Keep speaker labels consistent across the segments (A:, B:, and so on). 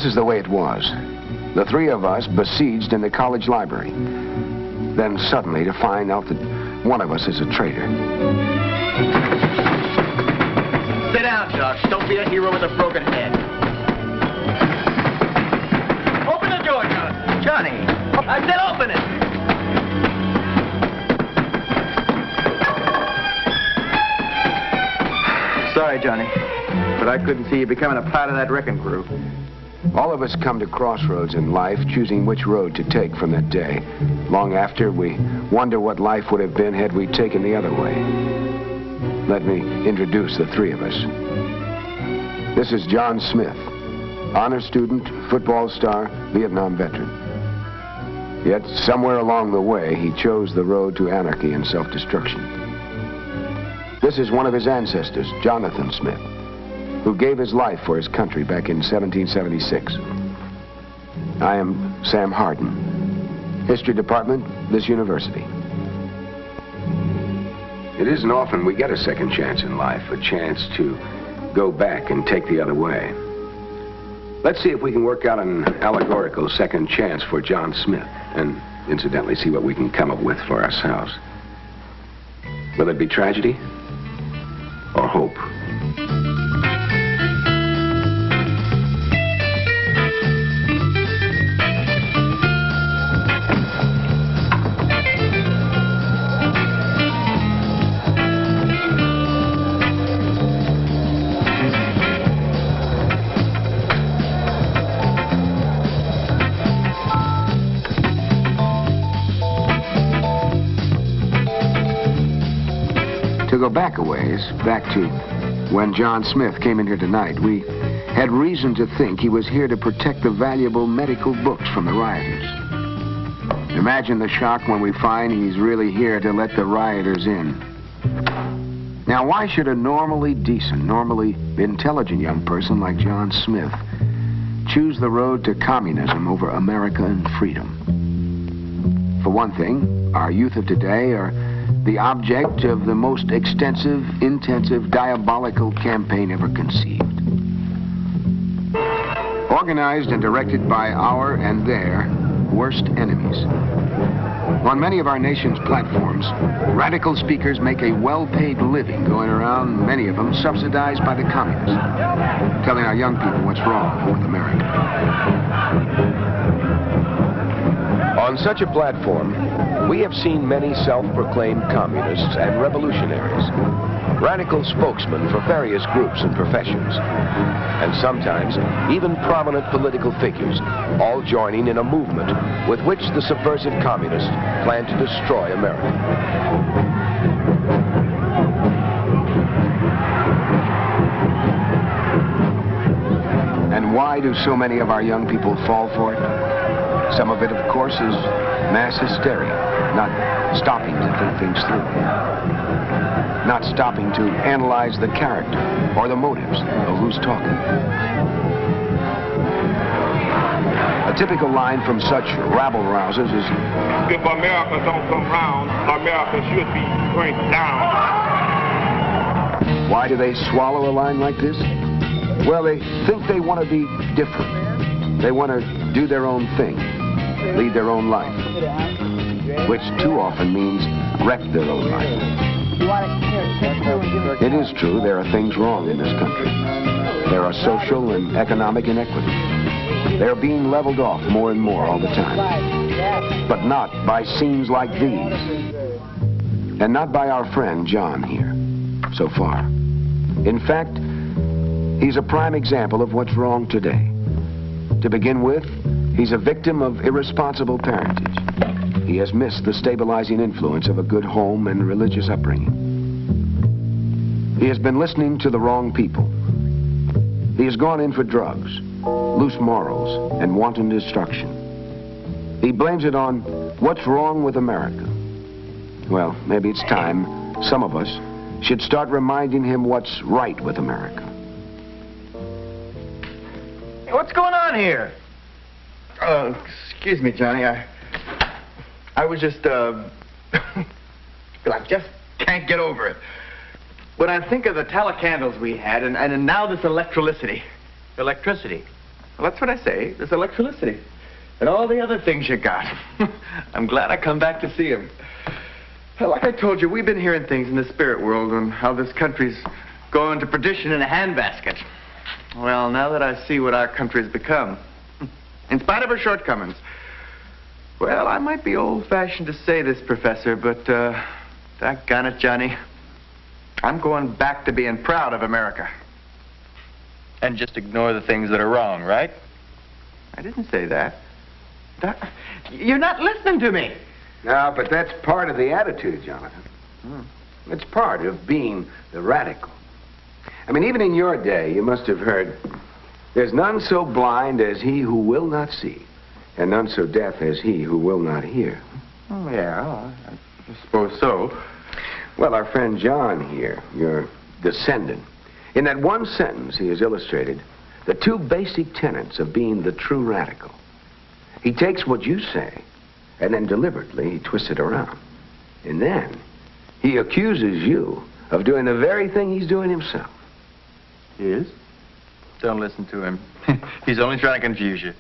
A: This is the way it was. The three of us besieged in the college library. Then suddenly to find out that one of us is a traitor.
B: Sit down, Doc. Don't be a hero with a broken head. Open the door, Johnny. Johnny, I said open it. Sorry, Johnny, but I couldn't see you becoming a part of that wrecking crew.
A: All of us come to crossroads in life, choosing which road to take from that day. Long after, we wonder what life would have been had we taken the other way. Let me introduce the three of us. This is John Smith, honor student, football star, Vietnam veteran. Yet, somewhere along the way, he chose the road to anarchy and self-destruction. This is one of his ancestors, Jonathan Smith, who gave his life for his country back in 1776. I am Sam Hardin, History Department, this university. It isn't often we get a second chance in life, a chance to go back and take the other way. Let's see if we can work out an allegorical second chance for John Smith, and incidentally see what we can come up with for ourselves. Will it be tragedy or hope? To go back a ways, back to when John Smith came in here tonight, we had reason to think he was here to protect the valuable medical books from the rioters. Imagine the shock when we find he's really here to let the rioters in. Now, why should a normally decent, normally intelligent young person like John Smith choose the road to communism over America and freedom? For one thing, our youth of today are the object of the most extensive, intensive, diabolical campaign ever conceived. Organized and directed by our and their worst enemies. On many of our nation's platforms, radical speakers make a well-paid living going around, many of them subsidized by the communists, telling our young people what's wrong with America. On such a platform, we have seen many self-proclaimed communists and revolutionaries, radical spokesmen for various groups and professions, and sometimes even prominent political figures, all joining in a movement with which the subversive communists plan to destroy America. And why do so many of our young people fall for it? Some of it, of course, is mass hysteria, not stopping to think things through. Not stopping to analyze the character or the motives of who's talking. A typical line from such rabble-rousers is,
C: if America don't come round, America should be burnt down.
A: Why do they swallow a line like this? Well, they think they want to be different. They want to do their own thing, lead their own life, which too often means wreck their own life. It is true, there are things wrong in this country. There are social and economic inequities. They're being leveled off more and more all the time. But not by scenes like these. And not by our friend John here, so far. In fact, he's a prime example of what's wrong today. To begin with, he's a victim of irresponsible parentage. He has missed the stabilizing influence of a good home and religious upbringing. He has been listening to the wrong people. He has gone in for drugs, loose morals, and wanton destruction. He blames it on what's wrong with America. Well, maybe it's time some of us should start reminding him what's right with America.
B: Hey, what's going on here?
D: Oh, excuse me, Johnny. I was just, I just can't get over it. When I think of the tallow candles we had, and now this electricity.
B: Electricity?
D: Well, that's what I say. There's electricity. And all the other things you got. I'm glad I come back to see him. Well, like I told you, we've been hearing things in the spirit world on how this country's going to perdition in a handbasket. Well, now that I see what our country's become, in spite of her shortcomings, well, I might be old-fashioned to say this, Professor, but, doggone it, Johnny, I'm going back to being proud of America. And just ignore the things that are wrong, right? I didn't say that. You're not listening to me.
A: No, but that's part of the attitude, Jonathan. It's part of being the radical. I mean, even in your day, you must have heard, there's none so blind as he who will not see, and none so deaf as he who will not hear.
D: Oh, yeah, I suppose so.
A: Well, our friend John here, your descendant, in that one sentence he has illustrated the two basic tenets of being the true radical. He takes what you say, and then deliberately he twists it around. And then he accuses you of doing the very thing he's doing himself.
D: He is? Don't listen to him. He's only trying to confuse you.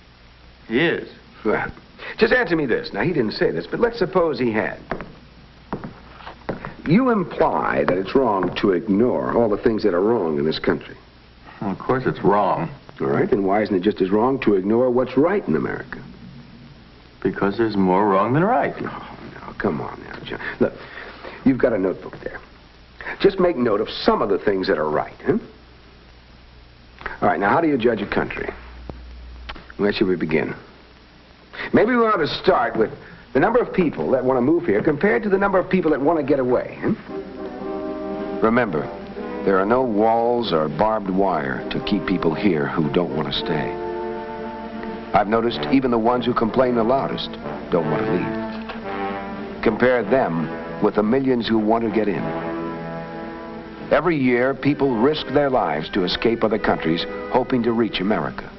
D: He is.
A: Well, just answer me this. Now, he didn't say this, but let's suppose he had. You imply that it's wrong to ignore all the things that are wrong in this country.
D: Well, of course it's wrong.
A: All right, then why isn't it just as wrong to ignore what's right in America?
D: Because there's more wrong than right.
A: Oh, no, come on now, John. Look, you've got a notebook there. Just make note of some of the things that are right, huh? All right, now, how do you judge a country? Where should we begin? Maybe we ought to start with the number of people that want to move here compared to the number of people that want to get away, huh? Remember, there are no walls or barbed wire to keep people here who don't want to stay. I've noticed even the ones who complain the loudest don't want to leave. Compare them with the millions who want to get in. Every year, people risk their lives to escape other countries, hoping to reach America.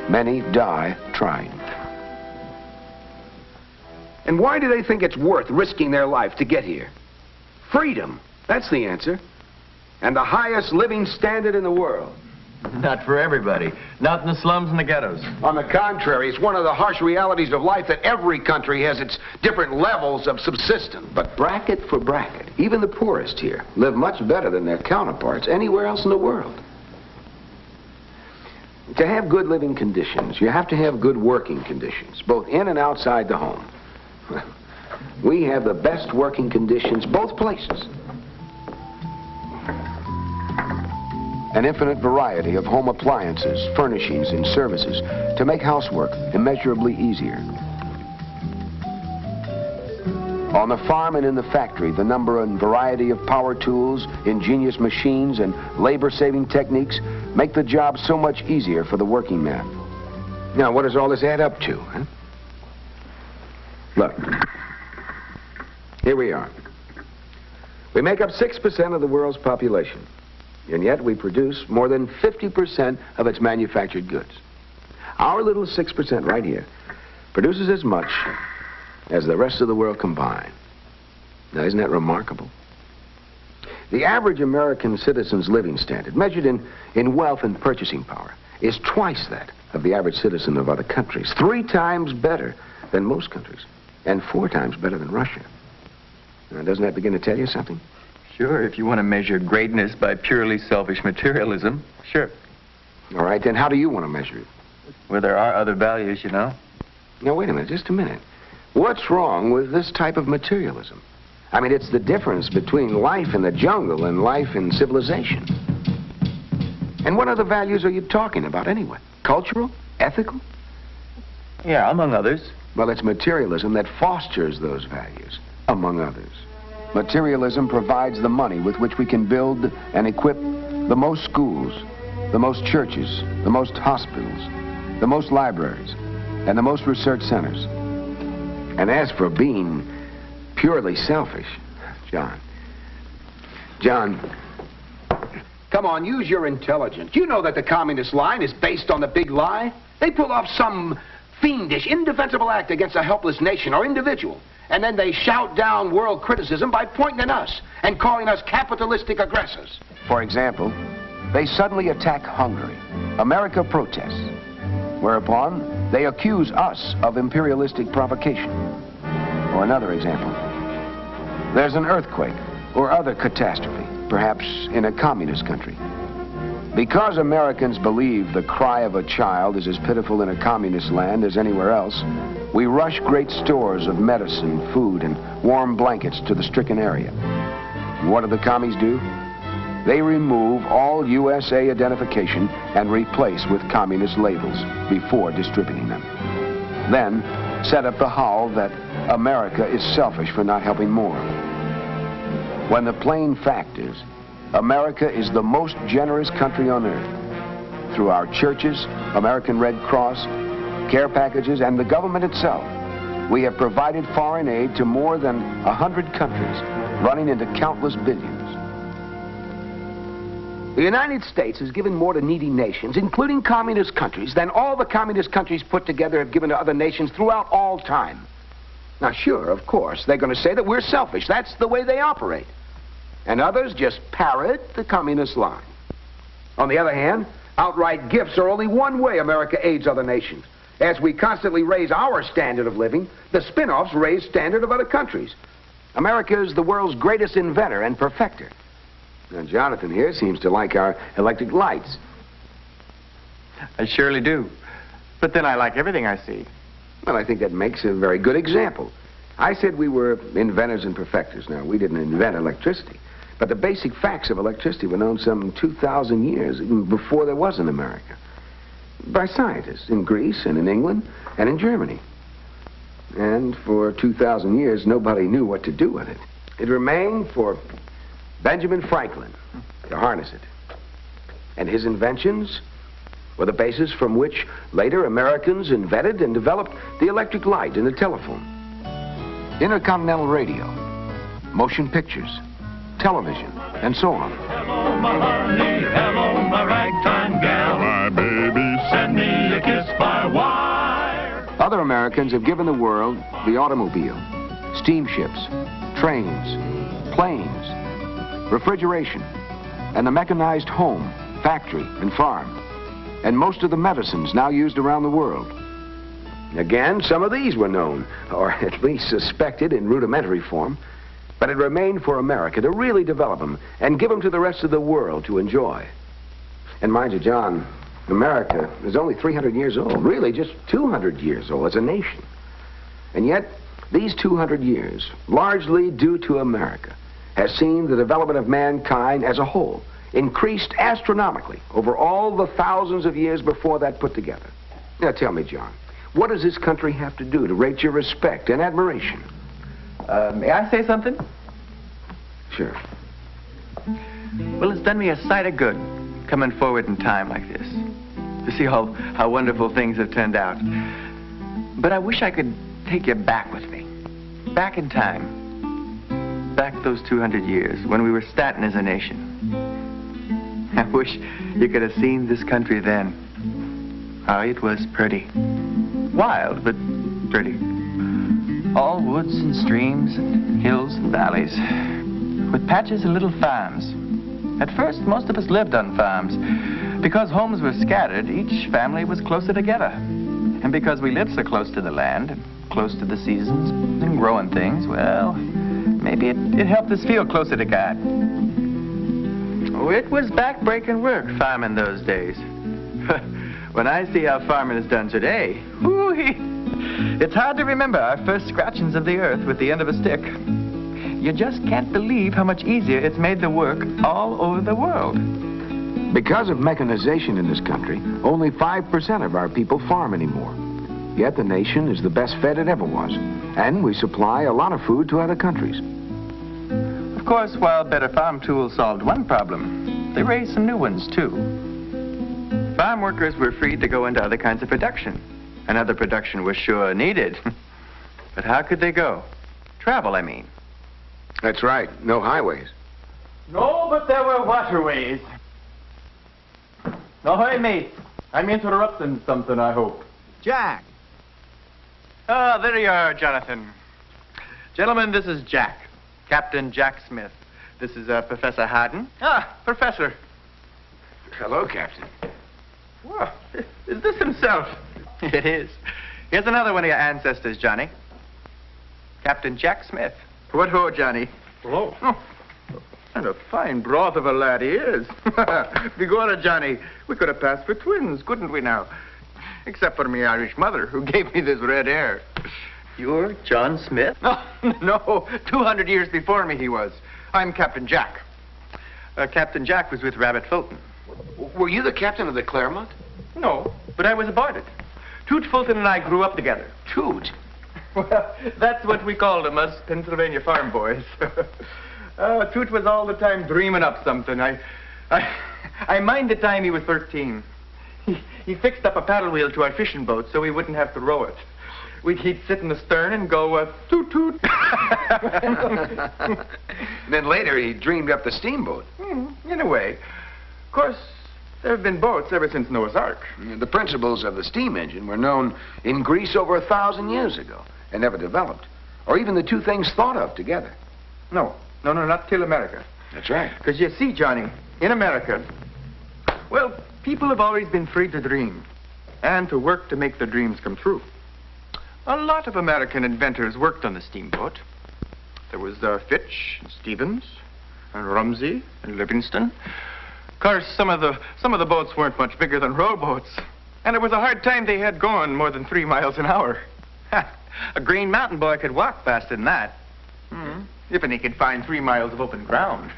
A: Many die trying. And why do they think it's worth risking their life to get here? Freedom. That's the answer. And the highest living standard in the world.
D: Not for everybody. Not in the slums and the ghettos.
A: On the contrary, it's one of the harsh realities of life that every country has its different levels of subsistence. But bracket for bracket, even the poorest here live much better than their counterparts anywhere else in the world. To have good living conditions, you have to have good working conditions, both in and outside the home. We have the best working conditions both places. An infinite variety of home appliances, furnishings, and services to make housework immeasurably easier. On the farm and in the factory, the number and variety of power tools, ingenious machines, and labor-saving techniques make the job so much easier for the working man. Now, what does all this add up to, huh? Look, here we are. We make up 6% of the world's population. And yet we produce more than 50% of its manufactured goods. Our little 6% right here produces as much as the rest of the world combined. Now, isn't that remarkable? The average American citizen's living standard, measured in wealth and purchasing power, is twice that of the average citizen of other countries, 3 times better than most countries, and 4 times better than Russia. Now, doesn't that begin to tell you something?
D: Sure, if you want to measure greatness by purely selfish materialism, sure.
A: All right, then how do you want to measure it?
D: Well, there are other values, you know.
A: Now, wait a minute, just a minute. What's wrong with this type of materialism? I mean, it's the difference between life in the jungle and life in civilization. And what other values are you talking about anyway? Cultural? Ethical?
D: Yeah, among others.
A: Well, it's materialism that fosters those values, among others. Materialism provides the money with which we can build and equip the most schools, the most churches, the most hospitals, the most libraries, and the most research centers. And as for being purely selfish, John, come on, use your intelligence. You know that the communist line is based on the big lie. They pull off some fiendish, indefensible act against a helpless nation or individual. And then they shout down world criticism by pointing at us and calling us capitalistic aggressors. For example, they suddenly attack Hungary. America protests. whereupon they accuse us of imperialistic provocation. Or another example. There's an earthquake or other catastrophe, perhaps in a communist country. Because Americans believe the cry of a child is as pitiful in a communist land as anywhere else, we rush great stores of medicine, food, and warm blankets to the stricken area. And what do the commies do? They remove all USA identification and replace with communist labels before distributing them. Then set up the howl that America is selfish for not helping more. When the plain fact is, America is the most generous country on earth. Through our churches, American Red Cross, care packages, and the government itself, we have provided foreign aid to more than 100 countries, running into countless billions. The United States has given more to needy nations, including communist countries, than all the communist countries put together have given to other nations throughout all time. Now, sure, of course, they're going to say that we're selfish. That's the way they operate. And others just parrot the communist line. On the other hand, outright gifts are only one way America aids other nations. As we constantly raise our standard of living, the spin-offs raise standard of other countries. America is the world's greatest inventor and perfecter. Now, Jonathan here seems to like our electric lights.
B: I surely do. But then I like everything I see.
A: Well, I think that makes a very good example. I said we were inventors and perfecters. Now, we didn't invent electricity. But the basic facts of electricity were known some 2,000 years, even before there was an America, by scientists in Greece and in England and in Germany. And for 2,000 years, nobody knew what to do with it. It remained for Benjamin Franklin to harness it. And his inventions were the basis from which later Americans invented and developed the electric light and the telephone, intercontinental radio, motion pictures, television, and so on.
E: Hello, my honey, hello, my ragtime gal. My baby, send me a kiss by wire.
A: Other Americans have given the world the automobile, steamships, trains, planes, refrigeration, and the mechanized home, factory, and farm, and most of the medicines now used around the world. Again, some of these were known, or at least suspected in rudimentary form, but it remained for America to really develop them and give them to the rest of the world to enjoy. And mind you, John, America is only 300 years old, really just 200 years old as a nation. And yet, these 200 years, largely due to America, has seen the development of mankind as a whole increased astronomically over all the thousands of years before that put together. Now tell me, John, what does this country have to do to rate your respect and admiration?
B: May I say something?
A: Sure.
B: Well, it's done me a sight of good coming forward in time like this, to see how wonderful things have turned out. But I wish I could take you back with me, back in time, back those 200 years when we were starting as a nation. I wish you could have seen this country then. Oh, it was pretty. Wild, but pretty. All woods and streams and hills and valleys, with patches of little farms. At first, most of us lived on farms. Because homes were scattered, each family was closer together. And because we lived so close to the land, and close to the seasons and growing things, well, maybe it helped us feel closer to God. Oh, it was back-breaking work, farming those days. When I see how farming is done today, whoo-hee, it's hard to remember our first scratchings of the earth with the end of a stick. You just can't believe how much easier it's made the work all over the world.
A: Because of mechanization in this country, only 5% of our people farm anymore. Yet the nation is the best fed it ever was, and we supply a lot of food to other countries.
B: Of course, while better farm tools solved one problem, they raised some new ones, too. Farm workers were freed to go into other kinds of production, and other production was sure needed. But how could they go? Travel, I mean.
A: That's right. No highways.
F: No, but there were waterways. Ahoy, mate. I'm interrupting something, I hope.
B: Jack. Oh, there you are, Jonathan. Gentlemen, this is Jack. Captain Jack Smith. This is Professor Harden. Ah, Professor.
A: Hello, Captain.
B: Well, is this himself? It is. Here's another one of your ancestors, Johnny. Captain Jack Smith.
D: What ho, Johnny?
F: Hello.
D: Oh, and a fine broth of a lad he is. Begorra, Johnny, we could have passed for twins, couldn't we now? Except for me Irish mother, who gave me this red hair.
B: You're John Smith?
D: No, 200 years before me he was. I'm Captain Jack.
B: Captain Jack was with Rabbit Fulton.
A: Were you the captain of the Claremont?
B: No, but I was aboard it. Toot Fulton and I grew up together.
A: Toot.
D: Well, that's what we called him, us Pennsylvania farm boys. Toot was all the time dreaming up something. I mind the time he was 13. He fixed up a paddle wheel to our fishing boat so we wouldn't have to row it. He'd sit in the stern and go, toot, toot.
A: Then later he dreamed up the steamboat.
D: In a way. Of course, there have been boats ever since Noah's Ark.
A: The principles of the steam engine were known in Greece over 1,000 years ago and never developed, or even the two things thought of together.
D: No, not till America.
A: That's right.
D: Because you see, Johnny, in America, well, people have always been free to dream and to work to make their dreams come true. A lot of American inventors worked on the steamboat. There was Fitch, and Stevens, and Rumsey, and Livingston. Of course, some of the boats weren't much bigger than rowboats, and it was a hard time they had going more than 3 miles an hour.
B: A Green Mountain boy could walk faster than that.
D: If he could find 3 miles of open ground.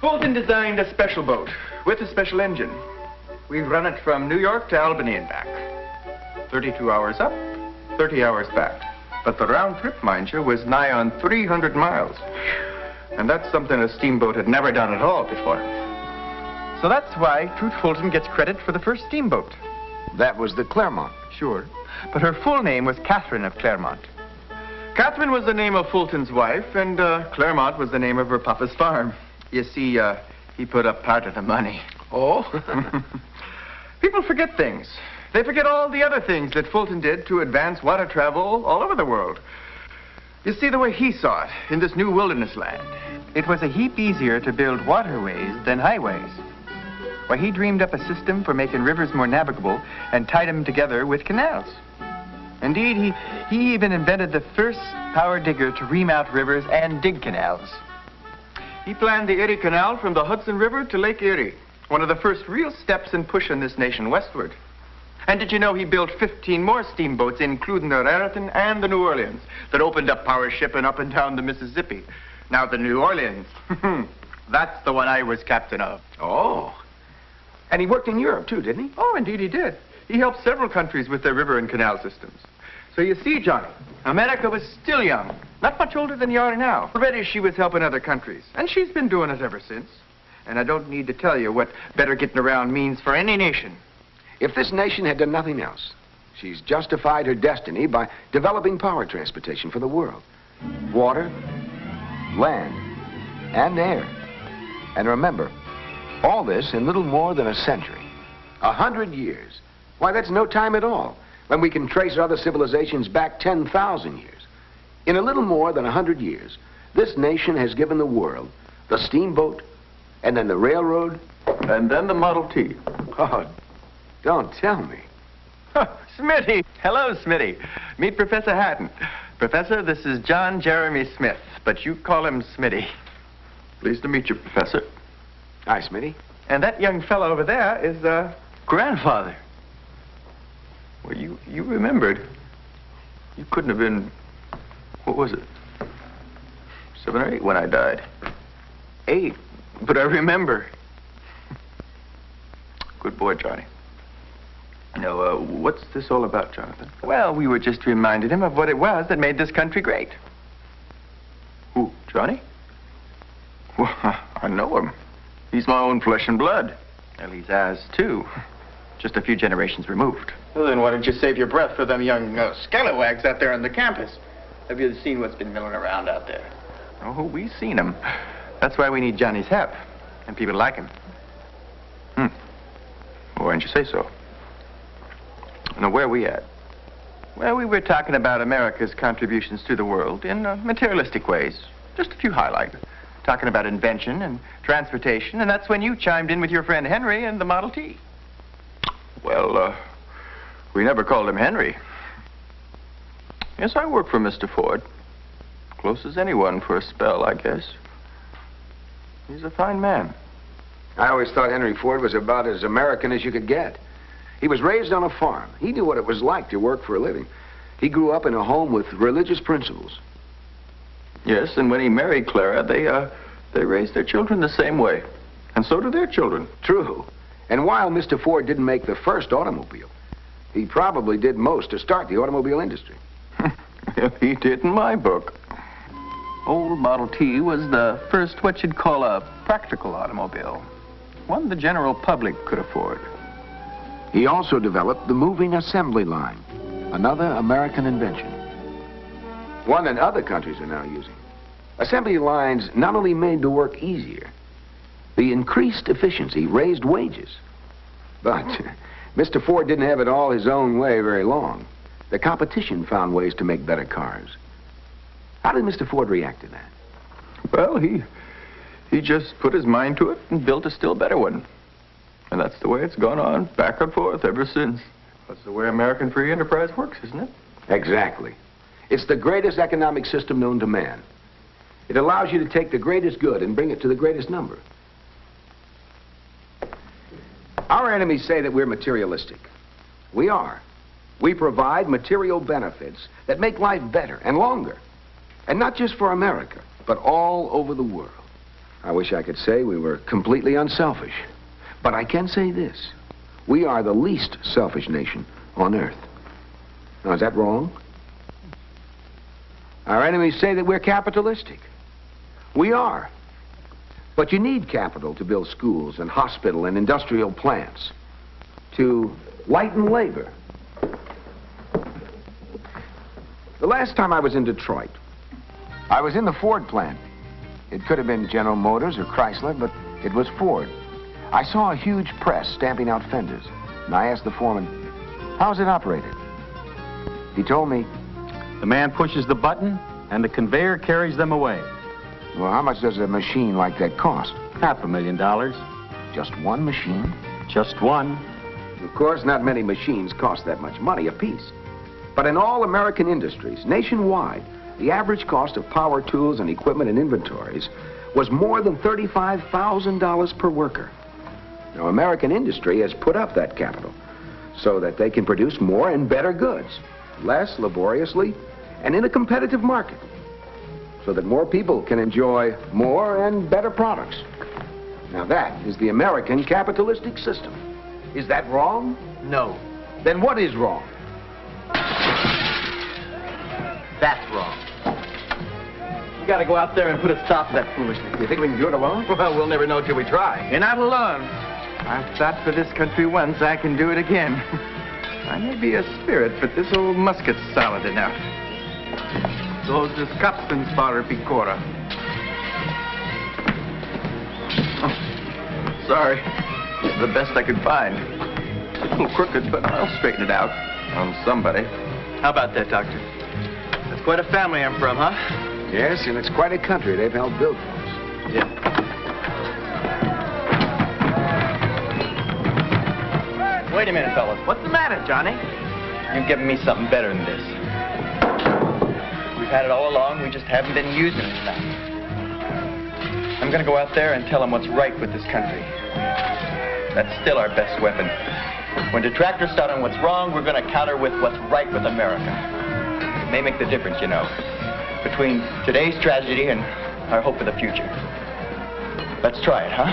D: Fulton designed a special boat with a special engine. We run it from New York to Albany and back. 32 hours up, 30 hours back. But the round trip, mind you, was nigh on 300 miles. And that's something a steamboat had never done at all before. So that's why Toot Fulton gets credit for the first steamboat.
A: That was the Claremont.
D: Sure. But her full name was Catherine of Claremont. Catherine was the name of Fulton's wife, and Claremont was the name of her papa's farm. You see, he put up part of the money.
A: Oh?
D: People forget things. They forget all the other things that Fulton did to advance water travel all over the world. You see, the way he saw it in this new wilderness land,
B: It was a heap easier to build waterways than highways. Why, he dreamed up a system for making rivers more navigable and tied them together with canals. Indeed, he even invented the first power digger to remount rivers and dig canals.
D: he planned the Erie Canal from the Hudson River to Lake Erie, one of the first real steps in pushing this nation westward. And did you know he built 15 more steamboats, including the Raritan and the New Orleans, that opened up power shipping up and down the Mississippi? Now, the New Orleans, that's the one I was captain of.
A: Oh. And he worked in Europe, too, didn't he?
D: Oh, indeed he did. He helped several countries with their river and canal systems. So you see, Johnny, America was still young, not much older than you are now. Already she was helping other countries, and she's been doing it ever since. And I don't need to tell you what better getting around means for any nation.
A: If this nation had done nothing else, she's justified her destiny by developing power transportation for the world. Water, land, and air. And remember, all this in little more than a century. 100 years. Why, that's no time at all, when we can trace other civilizations back 10,000 years. In a little more than 100 years, this nation has given the world the steamboat, and then the railroad,
D: And then the Model T.
A: oh, don't tell me.
B: Smitty. Hello, Smitty. Meet Professor Hatton. Professor, this is John Jeremy Smith, but you call him Smitty.
D: Pleased to meet you, Professor.
A: Hi, Smitty.
B: And that young fellow over there is, grandfather. Well, you remembered.
D: You couldn't have been, what was it, 7 or 8 when I died?
B: 8, but I remember.
D: Good boy, Johnny. Now, what's this all about, Jonathan?
B: Well, we were just reminding him of what it was that made this country great.
D: Who, Johnny? Well, I know him. He's my own flesh and blood.
B: Well, he's ours, too. Just a few generations removed.
D: Well, then why don't you save your breath for them young scalawags out there on the campus? Have you seen what's been milling around out there?
B: Oh, we've seen him. That's why we need Johnny's help. And people like him.
D: Well, why didn't you say so? Now, where are we at?
B: Well, we were talking about America's contributions to the world in materialistic ways. Just a few highlights. Talking about invention and transportation, and that's when you chimed in with your friend Henry and the Model T.
D: Well,
B: We never called him Henry. Yes, I worked for Mr. Ford. Close as anyone for a spell, I guess. He's a fine man.
A: I always thought Henry Ford was about as American as you could get. He was raised on a farm. He knew what it was like to work for a living. He grew up in a home with religious principles.
B: Yes, and when he married Clara, they raised their children the same way. And so do their children.
A: True. And while Mr. Ford didn't make the first automobile, he probably did most to start the automobile industry.
B: He did in my book. Old Model T was the first what you'd call a practical automobile. One the general public could afford.
A: He also developed the moving assembly line, another American invention. One that other countries are now using. Assembly lines not only made the work easier, the increased efficiency raised wages. But Mr. Ford didn't have it all his own way very long. The competition found ways to make better cars. How did Mr. Ford react to that?
B: Well, he just put his mind to it and built a still better one. And that's the way it's gone on, back and forth ever since. That's the way American free enterprise works, isn't it?
A: Exactly. It's the greatest economic system known to man. It allows you to take the greatest good and bring it to the greatest number. Our enemies say that we're materialistic. We are. We provide material benefits that make life better and longer. And not just for America, but all over the world. I wish I could say we were completely unselfish. But I can say this. We are the least selfish nation on earth. Now, is that wrong? Our enemies say that we're capitalistic. We are. But you need capital to build schools and hospital and industrial plants, to lighten labor. The last time I was in Detroit, I was in the Ford plant. It could have been General Motors or Chrysler, but it was Ford. I saw a huge press stamping out fenders, and I asked the foreman, how's it operated? He told me,
G: the man pushes the button, and the conveyor carries them away.
A: Well, how much does a machine like that cost?
G: $500,000.
A: Just one machine?
G: Just one.
A: Of course, not many machines cost that much money apiece. But in all American industries, nationwide, the average cost of power tools and equipment and inventories was more than $35,000 per worker. Now, American industry has put up that capital so that they can produce more and better goods, less laboriously, and in a competitive market, so that more people can enjoy more and better products. Now, that is the American capitalistic system. Is that wrong?
F: No.
A: Then what is wrong?
F: That's wrong. We gotta go out there and put a stop to that foolishness.
A: You think we can do it alone?
B: Well, we'll never know till we try.
F: You're not alone.
B: I've fought for this country once, I can do it again. I may be a spirit, but this old musket's solid enough. Those is captain's fodder, picora. Oh, sorry. It's the best I could find. It's a little crooked, but I'll straighten it out on somebody.
F: How about that, Doctor? That's quite a family I'm from, huh?
A: Yes, and it's quite a country they've helped build for us.
F: Yeah. Wait a minute, fellas. What's the matter, Johnny? You've given me something better than this. We've had it all along, we just haven't been using it enough. I'm gonna go out there and tell them what's right with this country. That's still our best weapon. When detractors start on what's wrong, we're gonna counter with what's right with America. It may make the difference, you know, between today's tragedy and our hope for the future. Let's try it, huh?